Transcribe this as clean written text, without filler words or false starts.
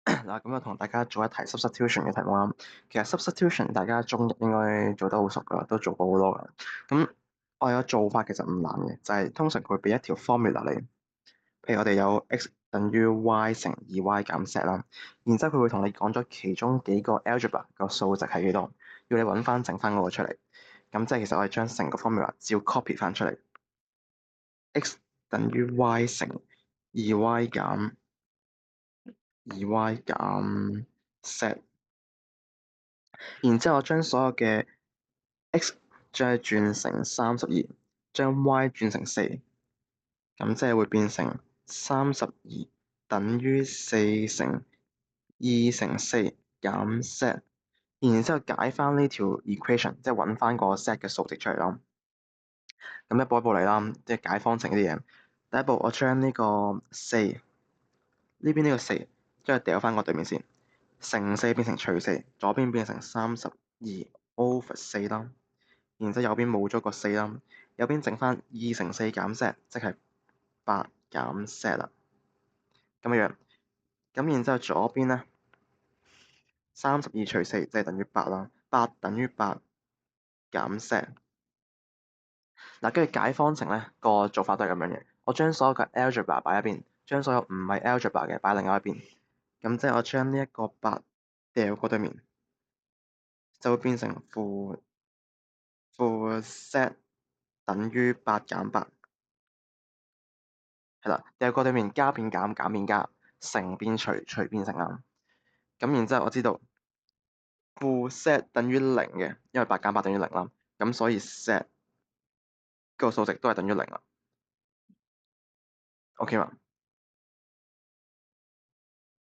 嗱，咁就同大家做一題 substitution 嘅題目啦。其實 substitution 大家中一應該做得好熟噶啦，都做過好多噶。咁我有個做法其實唔難嘅，就係通常佢會俾一條 formula 你，譬如我哋有 x 等於 y 乘 2y 減 z 啦，然之後佢會同你講咗其中幾個 algebra 個數值係幾多，要你揾翻整翻嗰個出嚟。咁即係其實我哋將成個 formula 照 copy 翻出嚟，x 等於 y 乘 2y 減 z。然之後我將所有嘅 x 將佢轉成32，將 y 轉成4，咁即係會變成32等於4乘2乘4減 z。然之後解翻呢條 equation，即係揾翻個 z 嘅數值出嚟啦。咁一步一步嚟啦，即係解方程呢啲嘢。第一步我將呢個4呢邊呢個4將佢掉翻個對面先，乘4變成除4，左邊變成32 over 4啦。然之後右邊冇咗個4啦，右邊剩翻2乘4減 z，即係8減 z 啦。咁樣，咁然之後左邊咧32除4即係等於8啦，8等於8減 z。嗱，跟住解方程咧個做法都係咁樣嘅，我將所有嘅 algebra 擺一邊，將所有唔係 algebra 嘅擺另外一邊。咁即係我將呢一個8掉過對面，就會變成負 z 等於8減8。係啦，掉過對面加變減，減變加，乘變除，除變乘啦。咁然之後我知道負 z 等於0嘅，因為8減8等於0啦。咁所以 z 個數值都係等於0啦。OK 嘛？